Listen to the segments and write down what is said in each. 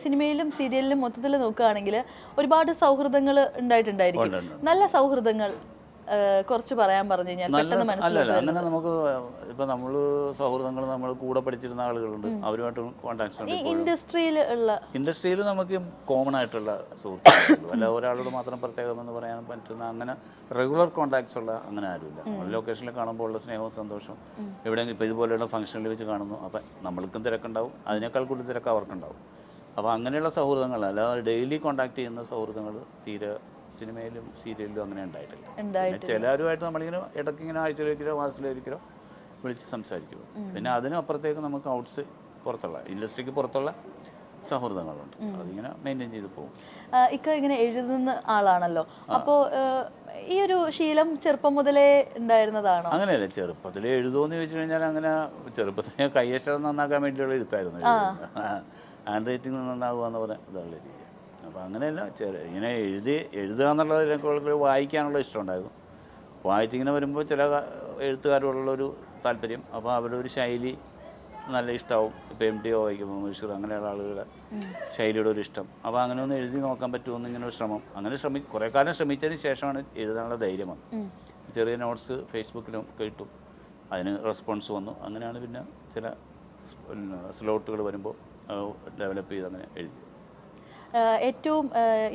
സിനിമയിലും സീരിയലിലും മൊത്തത്തിൽ നോക്കുകയാണെങ്കിൽ ഒരുപാട് സൗഹൃദങ്ങൾ ഉണ്ടായിട്ടുണ്ടായിരിക്കും. നല്ല സൗഹൃദങ്ങൾ കുറച്ച് പറയാൻ പറഞ്ഞു കഴിഞ്ഞാൽ പെട്ടെന്ന് മനസ്സിലായി. അങ്ങനെ നമുക്ക് ഇപ്പൊ നമ്മള് സൗഹൃദങ്ങൾ നമ്മൾ കൂടെ പഠിച്ചിരുന്ന ആളുകളുണ്ട്, അവരുമായിട്ട് കോൺടാക്ട്സ് ഉണ്ട്. ഇൻഡസ്ട്രിയിൽ നമുക്ക് കോമൺ ആയിട്ടുള്ള സുഹൃത്തുക്കളുള്ളൂ, അല്ല ഒരാളോട് മാത്രം പ്രത്യേകമെന്ന് പറയാൻ പറ്റുന്ന അങ്ങനെ റെഗുലർ കോൺടാക്ട്സ് ഉള്ള അങ്ങനെ ആരുമില്ല. നമ്മൾ ലൊക്കേഷനിൽ കാണുമ്പോൾ ഉള്ള സ്നേഹവും സന്തോഷവും എവിടെയെങ്കിലും ഇപ്പോൾ ഇതുപോലെയുള്ള ഫംഗ്ഷനിൽ വെച്ച് കാണുന്നു, അപ്പം നമ്മൾക്കും തിരക്കുണ്ടാവും, അതിനേക്കാൾ കൂടുതൽ തിരക്ക് അവർക്കുണ്ടാവും. അപ്പോൾ അങ്ങനെയുള്ള സൗഹൃദങ്ങൾ, അല്ലാതെ ഡെയിലി കോൺടാക്ട് ചെയ്യുന്ന സൗഹൃദങ്ങൾ തീരെ സിനിമയിലും സീരിയലിലും അങ്ങനെ ഉണ്ടായിട്ടില്ല. ചിലരുമായിട്ട് നമ്മളിങ്ങനെ ഇടയ്ക്ക് ഇങ്ങനെ ആഴ്ചയിലേക്കോ മാസത്തിലേക്കോ വിളിച്ച് സംസാരിക്കും. പിന്നെ അതിനപ്പുറത്തേക്ക് നമുക്ക് പുറത്തുള്ള ഇൻഡസ്ട്രിക്ക് പുറത്തുള്ള സൗഹൃദങ്ങളുണ്ട്, അതിങ്ങനെ മെയിൻറ്റെയിൻ ചെയ്ത് പോകും. ഇങ്ങനെ എഴുതുന്ന ആളാണല്ലോ, അപ്പോൾ ഈ ഒരു ശീലം ചെറുപ്പം മുതലേ ഉണ്ടായിരുന്നതാണോ? അങ്ങനെയല്ല, ചെറുപ്പത്തിലേ എഴുതുമെന്ന് ചോദിച്ചു കഴിഞ്ഞാൽ അങ്ങനെ ചെറുപ്പത്തിലെ കയ്യക്ഷരം നന്നാക്കാൻ വേണ്ടിയുള്ള എഴുത്തായിരുന്നു. ഹാൻഡ് റൈറ്റിംഗ് നന്നാവുക എന്ന് പറഞ്ഞ ഇതുള്ള രീതി. അപ്പോൾ അങ്ങനെയല്ല, ഇങ്ങനെ എഴുതുക എന്നുള്ളതിനേക്കാൾ വായിക്കാനുള്ള ഇഷ്ടമുണ്ടായിരുന്നു. വായിച്ചിങ്ങനെ വരുമ്പോൾ ചില എഴുത്തുകാരോടുള്ളൊരു താല്പര്യം, അപ്പോൾ അവരുടെ ഒരു ശൈലി നല്ല ഇഷ്ടമാവും. ഇപ്പോൾ MT വായിക്കുമ്പോൾ മനുഷ്യർ അങ്ങനെയുള്ള ആളുകളുടെ ശൈലിയുടെ ഒരു ഇഷ്ടം, അപ്പോൾ അങ്ങനെ ഒന്ന് എഴുതി നോക്കാൻ പറ്റുമെന്ന് ഇങ്ങനെ ഒരു ശ്രമം. അങ്ങനെ കുറേ കാലം ശ്രമിച്ചതിന് ശേഷമാണ് എഴുതാനുള്ള ധൈര്യം വന്നത്. ചെറിയ നോട്ട്സ് ഫേസ്ബുക്കിലും കിട്ടും, അതിന് റെസ്പോൺസ് വന്നു. അങ്ങനെയാണ് പിന്നെ ചില സ്ലോട്ടുകൾ വരുമ്പോൾ ഡെവലപ്പ് ചെയ്ത് അങ്ങനെ എഴുതി. ഏറ്റവും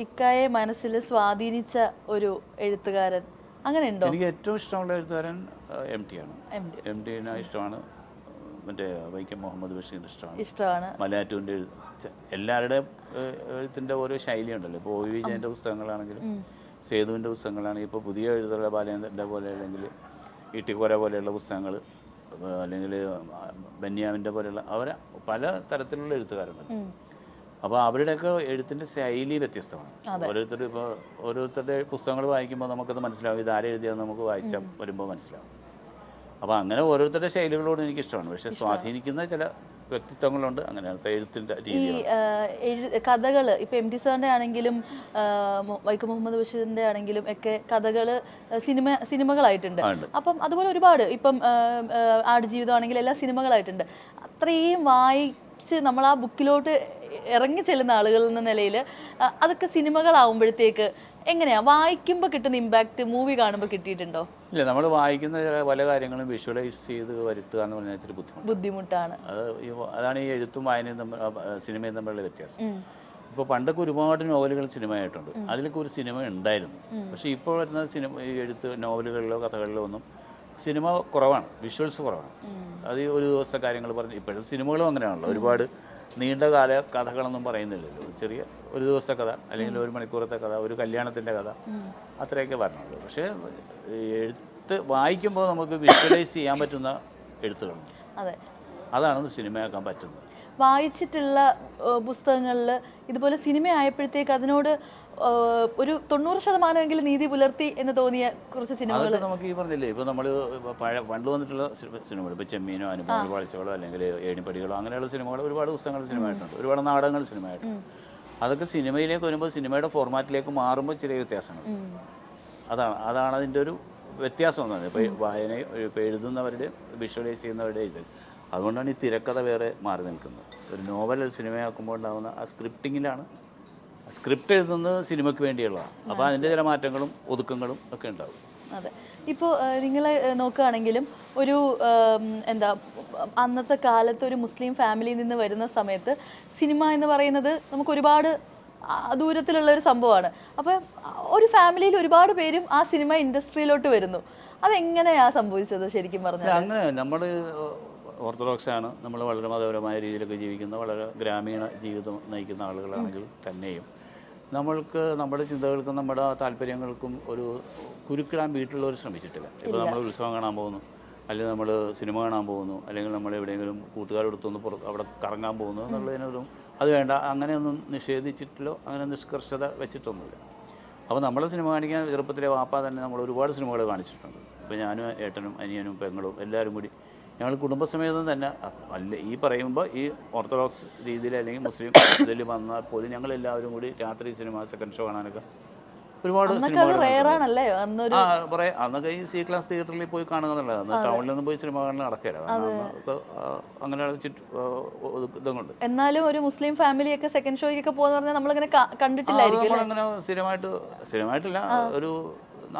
ഇക്കായെ മനസ്സിൽ സ്വാധീനിച്ച ഒരു എഴുത്തുകാരൻ അങ്ങനെ ഉണ്ടോ? എനിക്ക് ഏറ്റവും ഇഷ്ടമുള്ള എഴുത്തുകാരൻ MT ആണ്. MTനെ ഇഷ്ടമാണ്. മറ്റേ വൈക്കം മുഹമ്മദ് ബഷീറിൻ്റെ ഇഷ്ടമാണ്. മലയാറ്റൂരിൻ്റെ എല്ലാവരുടെയും എഴുത്തിൻ്റെ ഓരോ ശൈലിയുണ്ടല്ലോ. ഇപ്പോൾ OV വിജയൻ്റെ പുസ്തകങ്ങളാണെങ്കിലും സേതുവിൻ്റെ പുസ്തകങ്ങളാണെങ്കിൽ, ഇപ്പോൾ പുതിയ എഴുതുള്ള ബാലേന്ദ്രൻ്റെ പോലെ, അല്ലെങ്കിൽ ഈട്ടിക്കോര പോലെയുള്ള പുസ്തകങ്ങൾ, അല്ലെങ്കിൽ ബെന്യാമിൻ്റെ പോലെയുള്ള അവരെ പല തരത്തിലുള്ള എഴുത്തുകാരുണ്ട്. അപ്പോൾ അവരുടെയൊക്കെ എഴുത്തിൻ്റെ ശൈലി വ്യത്യസ്തമാണ്. ഓരോരുത്തരുടെ പുസ്തകങ്ങൾ വായിക്കുമ്പോൾ നമുക്കത് മനസ്സിലാവും, ഇത് ആരെഴുതിയാൽ നമുക്ക് വായിച്ചാൽ വരുമ്പോൾ മനസ്സിലാവും. അപ്പോൾ അങ്ങനെ ഓരോരുത്തരുടെ ശൈലികളോട് എനിക്കിഷ്ടമാണ്. പക്ഷേ സ്വാധീനിക്കുന്ന ചില വ്യക്തിത്വങ്ങളുണ്ട്, അങ്ങനത്തെ എഴുത്തിൻ്റെ രീതി. കഥകൾ ഇപ്പോൾ MT സാറിൻ്റെ ആണെങ്കിലും വൈക്കം മുഹമ്മദ് ബഷീറിൻ്റെ ആണെങ്കിലും ഒക്കെ കഥകൾ സിനിമകളായിട്ടുണ്ട്. അപ്പം അതുപോലെ ഒരുപാട് ഇപ്പം ആടുജീവിതം ആണെങ്കിലും എല്ലാ സിനിമകളായിട്ടുണ്ട്. അത്രയും വായിച്ച് നമ്മൾ ആ ബുക്കിലോട്ട് ഇറങ്ങി ചെല്ലുന്ന ആളുകൾ എന്ന നിലയിൽ അതൊക്കെ സിനിമകളാവുമ്പോഴത്തേക്ക് എങ്ങനെയാ വായിക്കുമ്പോൾ കിട്ടുന്ന ഇമ്പാക്റ്റ് മൂവി കാണുമ്പോൾ കിട്ടിയിട്ടുണ്ടോ? ഇല്ല, നമ്മൾ വായിക്കുന്ന പല കാര്യങ്ങളും വിഷ്വലൈസ് ചെയ്ത് വരുത്തുക എന്ന് പറഞ്ഞാൽ ഇച്ചിരി ബുദ്ധിമുട്ടാണ്. അതാണ് ഈ എഴുത്തും വായനയും സിനിമയും തമ്മിലുള്ള വ്യത്യാസം. ഇപ്പോൾ പണ്ടൊക്കെ ഒരുപാട് നോവലുകൾ സിനിമയായിട്ടുണ്ട്, അതിലൊക്കെ ഒരു സിനിമ ഉണ്ടായിരുന്നു. പക്ഷേ ഇപ്പോൾ വരുന്ന ഈ നോവലുകളിലോ കഥകളിലോ ഒന്നും സിനിമ കുറവാണ്, വിഷ്വൽസ് കുറവാണ്. അത് ഒരു ദിവസത്തെ കാര്യങ്ങൾ പറഞ്ഞ് ഇപ്പോഴും സിനിമകളും അങ്ങനെയാണല്ലോ, ഒരുപാട് നീണ്ട കാല കഥകളൊന്നും പറയുന്നില്ലല്ലോ. ചെറിയ ഒരു ദിവസത്തെ കഥ, അല്ലെങ്കിൽ ഒരു മണിക്കൂറത്തെ കഥ, ഒരു കല്യാണത്തിൻ്റെ കഥ, അത്രയൊക്കെ പറഞ്ഞുള്ളൂ. പക്ഷേ എഴുത്ത് വായിക്കുമ്പോൾ നമുക്ക് വിഷ്വലൈസ് ചെയ്യാൻ പറ്റുന്ന എഴുത്തുകളുണ്ട്. അതാണ് സിനിമയാക്കാൻ പറ്റുന്നത്. വായിച്ചിട്ടുള്ള പുസ്തകങ്ങളിൽ ഇതുപോലെ സിനിമ ആയപ്പോഴത്തേക്ക് അതിനോട് ഒരു 90% നീതി പുലർത്തി എന്ന് തോന്നിയ കുറച്ച് സിനിമകൾ നമുക്ക് ഈ പറഞ്ഞില്ലേ. ഇപ്പോൾ നമ്മൾ പണ്ട് വന്നിട്ടുള്ള സിനിമകൾ, ഇപ്പോൾ ചെമ്മീനോ അനുഭവങ്ങൾ വാഴ്ചകളോ അല്ലെങ്കിൽ ഏണിപ്പടികളോ അങ്ങനെയുള്ള സിനിമകൾ, ഒരുപാട് പുസ്തകങ്ങൾ സിനിമയായിട്ടുണ്ട്, ഒരുപാട് നാടകങ്ങൾ സിനിമയായിട്ടുണ്ട്. അതൊക്കെ സിനിമയിലേക്ക് വരുമ്പോൾ സിനിമയുടെ ഫോർമാറ്റിലേക്ക് മാറുമ്പോൾ ചെറിയ വ്യത്യാസങ്ങൾ. അതാണ് അതിൻ്റെ ഒരു വ്യത്യാസം എന്ന് പറയുന്നത്. ഇപ്പോൾ ഇപ്പോൾ എഴുതുന്നവരുടെ വിഷ്വലൈസ് ചെയ്യുന്നവരുടെ ഇത്, അതുകൊണ്ടാണ് ഈ തിരക്കഥ വേറെ മാറി നിൽക്കുന്നത്. ഒരു നോവൽ സിനിമയാക്കുമ്പോൾ ഉണ്ടാകുന്ന ആ സ്ക്രിപ്റ്റിങ്ങിലാണ്. സ്ക്രിപ്റ്റ് എഴുതുന്നത് സിനിമയ്ക്ക് വേണ്ടിയുള്ളതാണ്. അപ്പോൾ അതിൻ്റെ ചില മാറ്റങ്ങളും ഒതുക്കങ്ങളും ഒക്കെ ഉണ്ടാവും. അതെ, ഇപ്പോൾ നിങ്ങൾ നോക്കുകയാണെങ്കിലും ഒരു അന്നത്തെ കാലത്ത് ഒരു മുസ്ലിം ഫാമിലിയിൽ നിന്ന് വരുന്ന സമയത്ത് സിനിമ എന്ന് പറയുന്നത് നമുക്ക് ഒരുപാട് ദൂരത്തിലുള്ള ഒരു സംഭവമാണ്. അപ്പോൾ ഒരു ഫാമിലിയിൽ ഒരുപാട് പേരും ആ സിനിമ ഇൻഡസ്ട്രിയിലോട്ട് വരുന്നു. അതെങ്ങനെയാ സംഭവിച്ചത് ശരിക്കും പറഞ്ഞാൽ? അങ്ങനെ നമ്മൾ ഓർത്തഡോക്സാണ്, നമ്മൾ വളരെ മതപരമായ രീതിയിലൊക്കെ ജീവിക്കുന്ന, വളരെ ഗ്രാമീണ ജീവിതം നയിക്കുന്ന ആളുകളാണെങ്കിൽ തന്നെയും നമ്മൾക്ക് നമ്മുടെ ചിന്തകൾക്കും നമ്മുടെ താല്പര്യങ്ങൾക്കും ഒരു കുരുക്കിടാൻ വീട്ടിലുള്ളവർ ശ്രമിച്ചിട്ടില്ല. ഇപ്പോൾ നമ്മൾ ഉത്സവം കാണാൻ പോകുന്നു, അല്ലെങ്കിൽ നമ്മൾ സിനിമ കാണാൻ പോകുന്നു, അല്ലെങ്കിൽ നമ്മൾ എവിടെയെങ്കിലും കൂട്ടുകാരെടുത്തൊന്ന് അവിടെ കറങ്ങാൻ പോകുന്നു എന്നുള്ളതിനൊന്നും അത് വേണ്ട, അങ്ങനെയൊന്നും നിഷേധിച്ചിട്ടില്ലോ, അങ്ങനെ നിഷ്കർഷത വെച്ചിട്ടൊന്നുമില്ല. അപ്പോൾ നമ്മൾ സിനിമ കാണിക്കാൻ ചെറുപ്പത്തിലെ വാപ്പ തന്നെ നമ്മൾ ഒരുപാട് സിനിമകൾ കാണിച്ചിട്ടുണ്ട്. ഇപ്പോൾ ഞാനും ഏട്ടനും അനിയനും പെങ്ങളും എല്ലാവരും കൂടി ഞങ്ങൾ കുടുംബസമേതം തന്നെ ഈ പറയുമ്പോൾ ഈ ഓർത്തഡോക്സ് രീതിയിൽ അല്ലെങ്കിൽ മുസ്ലിം ഇതിൽ വന്നാൽ പോലും ഞങ്ങളെല്ലാവരും കൂടി രാത്രി സിനിമ സെക്കൻഡ് ഷോ കാണാനൊക്കെ ഒരുപാട് അന്നൊക്കെ അത് സിനിമകൾ rare ആണല്ലേ അന്നൊരു അന്നൊക്കെ ഈ സി ക്ലാസ് തിയേറ്ററിൽ പോയി കാണുക എന്നുള്ളത്. അന്ന് ടൗണിലൊന്നും പോയി സിനിമ കാണാൻ നടക്കില്ല. അങ്ങനെ ഇതുകൊണ്ട് എന്നാലും ഒരു മുസ്ലിം ഫാമിലിയൊക്കെ സെക്കൻഡ് ഷോയ്ക്കൊക്കെ പോകുന്ന പറഞ്ഞാൽ നമ്മളിങ്ങനെ കണ്ടിട്ടില്ലായിരിക്കും. നമ്മളങ്ങനെ സ്ഥിരമായിട്ടില്ല, ഒരു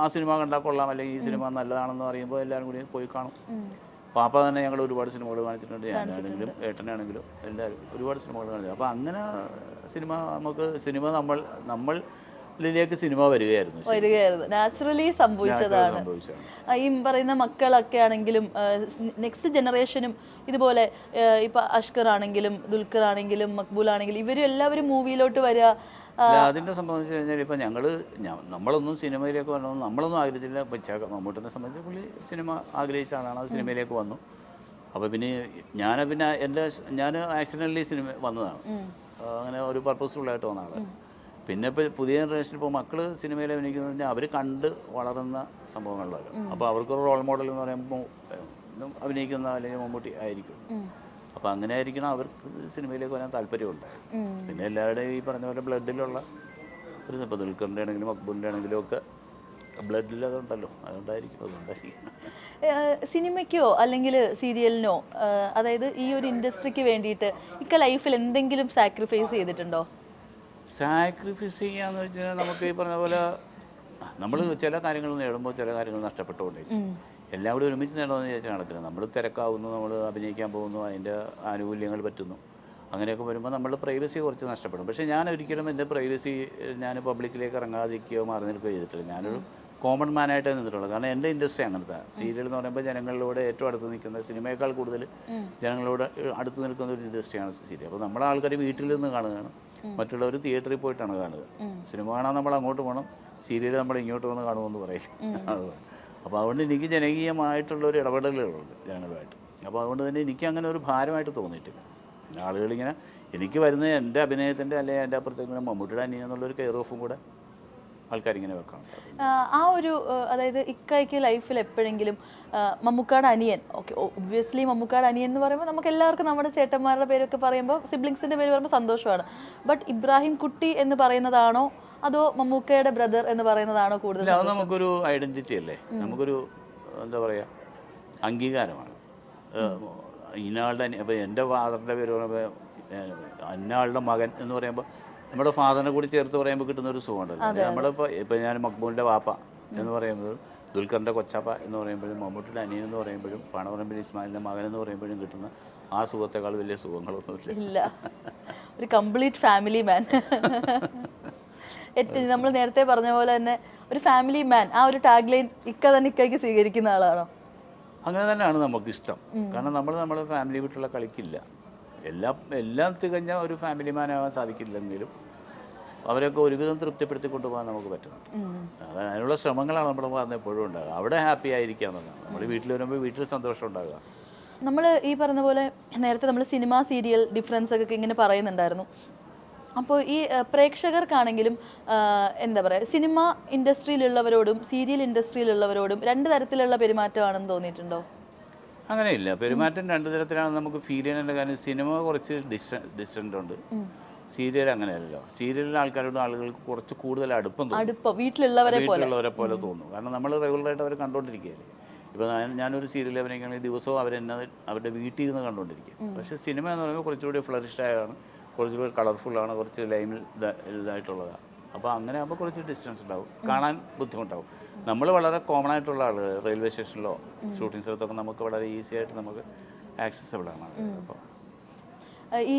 ആ സിനിമ കണ്ടാൽ കൊള്ളാം അല്ലെങ്കിൽ ഈ സിനിമ നല്ലതാണെന്ന് പറയുമ്പോൾ എല്ലാവരും കൂടി പോയി കാണും. പാപ്പ തന്നെ ഞങ്ങൾ ഒരുപാട് സിനിമകൾ കാണിച്ചിട്ടുണ്ട്. ഞാനാണെങ്കിലും ഏട്ടനാണെങ്കിലും എല്ലാവരും ഒരുപാട് സിനിമകൾ കാണിച്ചു. അപ്പോൾ അങ്ങനെ നമ്മളിലേക്ക് സിനിമ വരികയായിരുന്നു. നാച്ചുറലി സംഭവിച്ചതാണ്. ഈ പറയുന്ന മക്കളൊക്കെ ആണെങ്കിലും നെക്സ്റ്റ് ജനറേഷനും ഇതുപോലെ ഇപ്പൊ അഷ്കർ ആണെങ്കിലും ദുൽഖർ ആണെങ്കിലും മക്ബൂൽ ആണെങ്കിലും ഇവരും എല്ലാവരും മൂവിയിലോട്ട് വരിക. അതിനെ സംബന്ധിച്ച് കഴിഞ്ഞാൽ ഇപ്പം നമ്മളൊന്നും സിനിമയിലേക്ക് വരണം നമ്മളൊന്നും ആഗ്രഹിച്ചില്ല. ഇപ്പം മമ്മൂട്ടിനെ സംബന്ധിച്ച് പുള്ളി സിനിമ ആഗ്രഹിച്ച ആളാണ്, അത് സിനിമയിലേക്ക് വന്നു. അപ്പോൾ പിന്നെ ഞാൻ ആക്സിഡൻ്റലി സിനിമ വന്നതാണ്, അങ്ങനെ ഒരു പർപ്പസ്ഫുള്ളായിട്ട് വന്ന ആളാണ്. പിന്നെ ഇപ്പോൾ പുതിയ ജനറേഷൻ ഇപ്പോൾ മക്കൾ സിനിമയിൽ അഭിനയിക്കുന്നത് പറഞ്ഞാൽ അവർ കണ്ട് വളർന്ന സംഭവങ്ങളിലൊക്കെ. അപ്പോൾ അവർക്കൊരു റോൾ മോഡൽ എന്ന് പറയുമ്പോൾ അഭിനയിക്കുന്ന അല്ലെങ്കിൽ മമ്മൂട്ടി ആയിരിക്കും. അപ്പോൾ അങ്ങനെ ആയിരിക്കണം അവർക്ക് സിനിമയിലേക്ക് വരാൻ താല്പര്യമുണ്ട്. പിന്നെ എല്ലാവരുടെയും ഈ പറഞ്ഞ പോലെ ബ്ലഡിലുള്ള ഒരു ഇപ്പോൾ ദുൽഖറിൻ്റെ ആണെങ്കിലും മക്ബൂലിൻ്റെ ആണെങ്കിലും ഒക്കെ ബ്ലഡിൽ അതുണ്ടല്ലോ, അതുകൊണ്ടായിരിക്കും. സിനിമയ്ക്കോ അല്ലെങ്കിൽ സീരിയലിനോ, അതായത് ഈ ഒരു ഇൻഡസ്ട്രിക്ക് വേണ്ടിയിട്ട് ലൈഫിൽ എന്തെങ്കിലും സാക്രിഫൈസ് ചെയ്തിട്ടുണ്ടോ? സാക്രിഫൈസ് ചെയ്യാന്ന് വെച്ചാൽ നമുക്ക് ഈ പറഞ്ഞ പോലെ നമ്മൾ ചില കാര്യങ്ങൾ നേടുമ്പോൾ ചില കാര്യങ്ങൾ നഷ്ടപ്പെട്ടുകൊണ്ടിരിക്കും. എല്ലാം കൂടി ഒരുമിച്ച് നേടണമെന്ന് വിചാരിച്ചാൽ നടക്കുന്നത്. നമ്മൾ തിരക്കാവുന്നു, നമ്മൾ അഭിനയിക്കാൻ പോകുന്നു, അതിൻ്റെ ആനുകൂല്യങ്ങൾ പറ്റുന്നു, അങ്ങനെയൊക്കെ വരുമ്പോൾ നമ്മുടെ പ്രൈവസി കുറച്ച് നഷ്ടപ്പെടും. പക്ഷേ ഞാൻ ഒരിക്കലും എൻ്റെ പ്രൈവസി ഞാൻ പബ്ലിക്കിലേക്ക് ഇറങ്ങാതിരിക്കുകയോ മാറി നിൽക്കുകയോ ചെയ്തിട്ടില്ല. ഞാനൊരു കോമൺ മാനായിട്ടേ നിന്നിട്ടുള്ളത്. കാരണം എൻ്റെ ഇൻഡസ്ട്രി അങ്ങനത്തെ സീരിയൽ എന്ന് പറയുമ്പോൾ ജനങ്ങളിലൂടെ ഏറ്റവും അടുത്ത് നിൽക്കുന്ന, സിനിമയേക്കാൾ കൂടുതൽ ജനങ്ങളോട് അടുത്ത് നിൽക്കുന്ന ഒരു ഇൻഡസ്ട്രിയാണ് സീരിയൽ. അപ്പോൾ നമ്മുടെ ആൾക്കാർ വീട്ടിൽ നിന്ന് കാണുകയാണ്, മറ്റുള്ളവർ തിയേറ്ററിൽ പോയിട്ടാണ് കാണുക. സിനിമ കാണാൻ നമ്മൾ അങ്ങോട്ട് പോകണം, സീരിയൽ നമ്മൾ ഇങ്ങോട്ട് വന്ന് കാണുമെന്ന് പറയും. അപ്പോൾ അതുകൊണ്ട് എനിക്ക് ജനകീയമായിട്ടുള്ളൊരു ഇടപെടലുകളുണ്ട് ജനങ്ങളുമായിട്ട്. അപ്പോൾ അതുകൊണ്ട് തന്നെ എനിക്ക് അങ്ങനെ ഒരു ഭാരമായിട്ട് തോന്നിയിട്ടില്ല. ആളുകളിങ്ങനെ എനിക്ക് വരുന്ന എൻ്റെ അഭിനയത്തിൻ്റെ അല്ലെങ്കിൽ എൻ്റെ അപ്പുറത്തേക്ക് മമ്മൂട്ടിയുടെ അനിയൻ എന്നുള്ളൊരു കെയർ ഓഫും കൂടെ ആൾക്കാരിങ്ങനെ വെക്കണം. ആ ഒരു അതായത് ഇക്കയ്ക്ക് ലൈഫിൽ എപ്പോഴെങ്കിലും മമ്മൂക്കാട് അനിയൻ, ഓക്കെ ഒബ്വിയസ്ലി മമ്മൂക്കാട് അനിയൻ എന്ന് പറയുമ്പോൾ നമുക്ക് എല്ലാവർക്കും നമ്മുടെ ചേട്ടന്മാരുടെ പേരൊക്കെ പറയുമ്പോൾ സിബ്ലിങ്സിൻ്റെ പേര് പറയുമ്പോൾ സന്തോഷമാണ്. ബട്ട് ഇബ്രാഹിം കുട്ടി എന്ന് പറയുന്നതാണോ അതോ മമ്മൂക്കയുടെ ബ്രദർ എന്ന് പറയുന്നതാണോ കൂടുതൽ? അത് നമുക്കൊരു ഐഡൻറ്റിറ്റി അല്ലേ, നമുക്കൊരു എന്താ പറയുക അംഗീകാരമാണ്. ഇന്നയാളുടെ ഇപ്പോൾ എൻ്റെ ഫാദറിൻ്റെ പേര് പറയുമ്പോൾ ഇന്നയാളുടെ മകൻ എന്ന് പറയുമ്പോൾ നമ്മുടെ ഫാദറിനെ കൂടി ചേർത്ത് പറയുമ്പോൾ കിട്ടുന്ന ഒരു സുഖമുണ്ടല്ലോ. നമ്മളിപ്പോൾ ഞാൻ മക്ബൂലിൻ്റെ വാപ്പ എന്ന് പറയുമ്പോഴും ദുൽഖറിൻ്റെ കൊച്ചാപ്പ എന്ന് പറയുമ്പോഴും മമ്മൂട്ടിയുടെ അനിയൻ എന്ന് പറയുമ്പോഴും പണവറമ്പിൽ ഇസ്മായിലിൻ്റെ മകൻ എന്ന് പറയുമ്പോഴും കിട്ടുന്ന ആ സുഖത്തേക്കാൾ വലിയ സുഖങ്ങളൊന്നും ഇല്ല. ഒരു കംപ്ലീറ്റ് ഫാമിലി മാൻ. നമ്മൾ നേരത്തെ പറഞ്ഞ പോലെ തന്നെ ഒരു ഫാമിലി മാൻ, ആ ഒരു ടാഗ് ലൈൻ ഇക്കയ്ക്ക് സ്വീകരിക്കുന്ന ആളാണോ? അങ്ങനെ തന്നെയാണ് നമുക്കിഷ്ടം. കാരണം നമ്മുടെ ഫാമിലി വീട്ടിലുള്ള കളിക്കില്ല. എല്ലാം തികഞ്ഞ ഒരു ഫാമിലി മാനാവാൻ സാധിക്കില്ലെങ്കിലും അവരൊക്കെ ഒരുവിധം തൃപ്തിപ്പെടുത്തി കൊണ്ടുപോകാൻ നമുക്ക് പറ്റുന്നുണ്ട്. അതിനുള്ള ശ്രമങ്ങളാണ് നമ്മുടെ ഭാഗത്ത് എപ്പോഴും ഉണ്ടാകുക. അവിടെ ഹാപ്പി ആയിരിക്കുക എന്നുള്ളതാണ്. നമ്മൾ വീട്ടിൽ വരുമ്പോൾ വീട്ടിൽ സന്തോഷം ഉണ്ടാകുക. നമ്മൾ ഈ പറഞ്ഞ പോലെ നേരത്തെ നമ്മൾ സിനിമ സീരിയൽ ഡിഫറൻസ് ഒക്കെ ഇങ്ങനെ പറയുന്നുണ്ടായിരുന്നു. അപ്പോൾ ഈ പ്രേക്ഷകർക്കാണെങ്കിലും എന്താ പറയുക, സിനിമ ഇൻഡസ്ട്രിയിലുള്ളവരോടും സീരിയൽ ഇൻഡസ്ട്രിയിലുള്ളവരോടും രണ്ട് തരത്തിലുള്ള പെരുമാറ്റമാണെന്ന് തോന്നിയിട്ടുണ്ടോ? അങ്ങനെയില്ല, പെരുമാറ്റം രണ്ട് തരത്തിലാണെന്ന് നമുക്ക് ഫീൽ ചെയ്യുന്നുണ്ട്. കാരണം സിനിമ കുറച്ച് ഡിസ്റ്റൻ്റ് ഉണ്ട്, സീരിയൽ അങ്ങനെയല്ലോ. സീരിയലിലെ ആൾക്കാർക്ക് കുറച്ച് കൂടുതൽ അടുപ്പം തോന്നും, വീട്ടിലുള്ളവരെ പോലെ തോന്നും. കാരണം നമ്മൾ റെഗുലറായിട്ട് അവരെ കണ്ടുകൊണ്ടിരിക്കുകയല്ലേ. ഇപ്പോൾ ഞാനൊരു സീരിയൽ അഭിനയിക്കുകയാണെങ്കിൽ ദിവസവും അവരുടെ വീട്ടിൽ ഇരുന്ന് കണ്ടുകൊണ്ടിരിക്കും. പക്ഷേ സിനിമ എന്ന് പറയുമ്പോൾ കുറച്ചുകൂടി ഫ്ലറിഷ്ഡായാണ്, കുറച്ചുകൂടി കളർഫുള്ളാണ്, കുറച്ച് ലൈമിൽ ഇതായിട്ടുള്ളതാണ്. അപ്പോൾ അങ്ങനെ ആകുമ്പോൾ കുറച്ച് ഡിസ്റ്റൻസ് ഉണ്ടാവും, കാണാൻ ബുദ്ധിമുട്ടാവും. നമ്മൾ വളരെ കോമൺ ആയിട്ടുള്ള ആളുകൾ റെയിൽവേ സ്റ്റേഷനിലോ ഷൂട്ടിംഗ് സ്ഥലത്തൊക്കെ നമുക്ക് വളരെ ഈസി ആയിട്ട് നമുക്ക് ആക്സസബിൾ ആണ്. അപ്പോൾ ഈ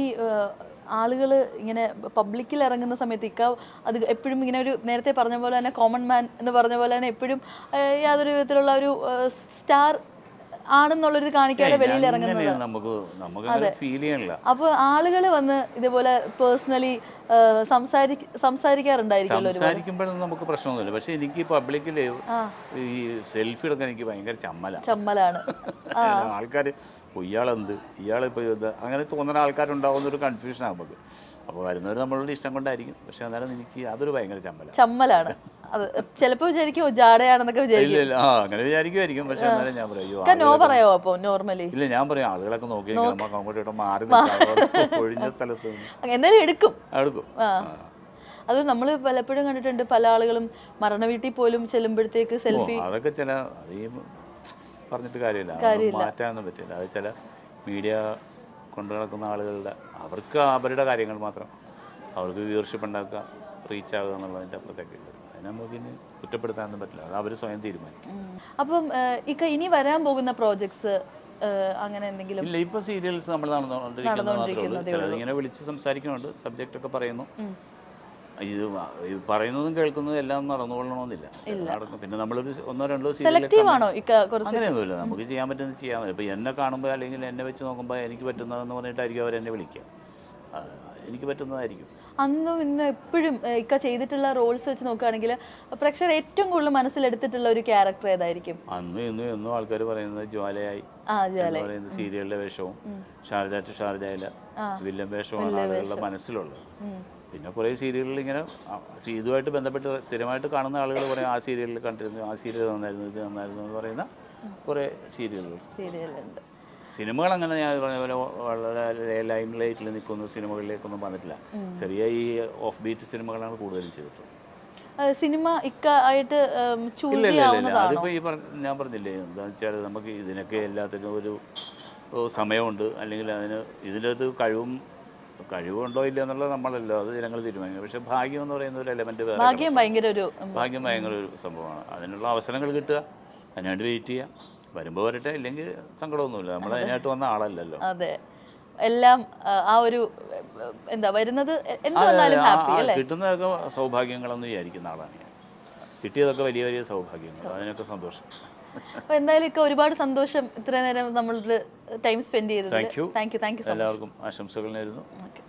ആളുകൾ ഇങ്ങനെ പബ്ലിക്കിൽ ഇറങ്ങുന്ന സമയത്ത് അത് എപ്പോഴും ഇങ്ങനെ ഒരു നേരത്തെ പറഞ്ഞ പോലെ തന്നെ കോമൺ മാൻ എന്ന് പറഞ്ഞ പോലെ തന്നെ എപ്പോഴും യാതൊരു വിധത്തിലുള്ള ഒരു സ്റ്റാർ ആണെന്നുള്ളൊരു കാണിക്കാതെ വെളിയിൽ ഇറങ്ങുന്നത് അപ്പൊ ആളുകൾ വന്ന് ഇതേപോലെ പേഴ്സണലി സംസാരിക്കാറുണ്ടായിരിക്കുമല്ലോ. സംസാരിക്കുമ്പോഴൊന്നും നമുക്ക് പ്രശ്നമൊന്നുമില്ല. പക്ഷെ എനിക്ക് പബ്ലിക്കിൽ ഈ സെൽഫി എടുക്കാൻ എനിക്ക് ഭയങ്കര ചമ്മലാണ്. ആൾക്കാർ ഇയാളിപ്പോൾ അങ്ങനെ തോന്നുന്ന ആൾക്കാരുണ്ടാവുന്ന ഒരു കൺഫ്യൂഷനാണ് നമുക്ക്. അപ്പോൾ വരുന്നവർ നമ്മളുടെ ഇഷ്ടം കൊണ്ടായിരിക്കും. പക്ഷെ അന്നേരം എനിക്ക് അതൊരു ഭയങ്കര ചമ്മലാണ്. അത് ചിലപ്പോൾ വിചാരിക്കും ജാടയാണെന്നൊക്കെ വിചാരിക്കും. അങ്ങനെ വിചാരിക്കുമായിരിക്കും. പക്ഷെ അന്നേരം ഞാൻ പറയോ അപ്പൊ നോർമലി ഇല്ല, ഞാൻ പറയും ആളുകളൊക്കെ നോക്കി നമുക്ക് അങ്ങോട്ടും മാറി ഒഴിഞ്ഞ സ്ഥലത്ത് എന്തായാലും എടുക്കും. അത് നമ്മൾ പലപ്പോഴും കണ്ടിട്ടുണ്ട്, പല ആളുകളും മരണ വീട്ടിൽ പോലും ചെല്ലുമ്പോഴത്തേക്ക് സെൽഫി. അതൊക്കെ ചില പറഞ്ഞിട്ട് കാര്യമില്ല, മാറ്റാനൊന്നും പറ്റില്ല. അത് ചില മീഡിയ കൊണ്ടു നടക്കുന്ന ആളുകളുടെ അവർക്ക് അവരുടെ കാര്യങ്ങൾ മാത്രം, അവർക്ക് വ്യൂവർഷിപ്പ് ഉണ്ടാക്കുക, റീച്ച് ആകുക എന്നുള്ളതിൻ്റെ അപ്പുറത്തേക്കില്ല. അതിനെ നമുക്ക് ഇനി കുറ്റപ്പെടുത്താനൊന്നും പറ്റില്ല, അത് അവർ സ്വയം തീരുമാനിക്കും. അപ്പം ഇനി വരാൻ പോകുന്ന പ്രോജക്ട്സ് അങ്ങനെ എന്തെങ്കിലും ഇല്ല? ഇപ്പൊ സീരിയൽസ് നമ്മൾ നടന്നുകൊണ്ടിരിക്കുന്നത് മാത്രമേ ഉള്ളൂ. ചിലതിങ്ങനെ വിളിച്ച് സംസാരിക്കുന്നുണ്ട്, സബ്ജക്റ്റ് ഒക്കെ പറയുന്നു. ഇത് പറയുന്നതും കേൾക്കുന്നതും എല്ലാം നടന്നുകൊള്ളണമെന്നില്ല, നടക്കും. പിന്നെ നമ്മളൊരു 1-2 സെലക്റ്റീവ് ആണോ അങ്ങനെയൊന്നുമില്ല, നമുക്ക് ചെയ്യാൻ പറ്റുന്നത് ചെയ്യാൻ പറ്റും. ഇപ്പൊ എന്നെ കാണുമ്പോൾ അല്ലെങ്കിൽ എന്നെ വെച്ച് നോക്കുമ്പോൾ എനിക്ക് പറ്റുന്നതെന്ന് പറഞ്ഞിട്ടായിരിക്കും അവരെന്നെ വിളിക്കുക. എനിക്ക് പറ്റുന്നതായിരിക്കും. അന്നും ഇന്നും എപ്പോഴും ചെയ്തിട്ടുള്ള റോൾസ് വെച്ച് നോക്കുകയാണെങ്കിൽ പ്രേക്ഷകർ ഏറ്റവും കൂടുതൽ മനസ്സിലെടുത്തിട്ടുള്ള ഒരു ക്യാരക്ടർ ഏതായിരിക്കും? അന്നും എന്നും ആൾക്കാർ പറയുന്നത് ജ്വാലയായി പറയുന്ന സീരിയലിലെ വേഷവും ഷാർജ ടു ഷാർജയിലെ വില്ലൻ വേഷവുമാണ് ആളുകളുടെ മനസ്സിലുള്ളത്. പിന്നെ കുറേ സീരിയലുകൾ ഇങ്ങനെ ഇതുമായിട്ട് ബന്ധപ്പെട്ട് സ്ഥിരമായിട്ട് കാണുന്ന ആളുകൾ പറയും ആ സീരിയലിൽ കണ്ടിരുന്നു, ആ സീരിയൽ നന്നായിരുന്നു, ഇത് നന്നായിരുന്നു എന്ന് പറയുന്ന കുറേ സീരിയലുകളുണ്ട്. സിനിമകൾ അങ്ങനെ ഞാൻ പറഞ്ഞ പോലെ വളരെ ലൈം ലൈറ്റിൽ നിൽക്കുന്ന സിനിമകളിലേക്കൊന്നും വന്നിട്ടില്ല. ചെറിയ ഈ ഓഫ് ബീറ്റ് സിനിമകളാണ് കൂടുതലും ചെയ്തിട്ടുള്ളത്. സിനിമ ആയിട്ട് അതിപ്പോൾ ഞാൻ പറഞ്ഞില്ലേ, എന്താണെന്ന് വെച്ചാൽ നമുക്ക് ഇതിനൊക്കെ എല്ലാത്തിനും ഒരു സമയമുണ്ട്, അല്ലെങ്കിൽ അതിന് ഇതിൻ്റെ അകത്ത് കഴിവുണ്ടോ ഇല്ല എന്നുള്ളത് നമ്മളല്ലോ, അത് ജനങ്ങൾ തീരുമാനിക്കും. പക്ഷെ ഭാഗ്യം എന്ന് പറയുന്ന ഒരു എലമെന്റ് വേറെ, ഭാഗ്യം ഭയങ്കര ഒരു സംഭവമാണ്. അതിനുള്ള അവസരങ്ങൾ കിട്ടുക, അതിനായിട്ട് വെയിറ്റ് ചെയ്യുക, വരുമ്പോൾ വരട്ടെ, ഇല്ലെങ്കിൽ സങ്കടമൊന്നുമില്ല. നമ്മൾ അതിനായിട്ട് വന്ന ആളല്ലല്ലോ. അതെ, എല്ലാം ആ ഒരു എന്താ വരുന്നത് കിട്ടുന്നതൊക്കെ സൗഭാഗ്യങ്ങളെന്ന് വിചാരിക്കുന്ന ആളാണ് ഞാൻ. കിട്ടിയതൊക്കെ വലിയ വലിയ സൗഭാഗ്യങ്ങൾ, അതിനൊക്കെ സന്തോഷം. എന്തായാലും ഒരുപാട് സന്തോഷം ഇത്രയും നേരം നമ്മൾ ടൈം സ്പെൻഡ് ചെയ്തത്. Thank you. എല്ലാവർക്കും ആശംസകൾ നേരുന്നു. Thank you.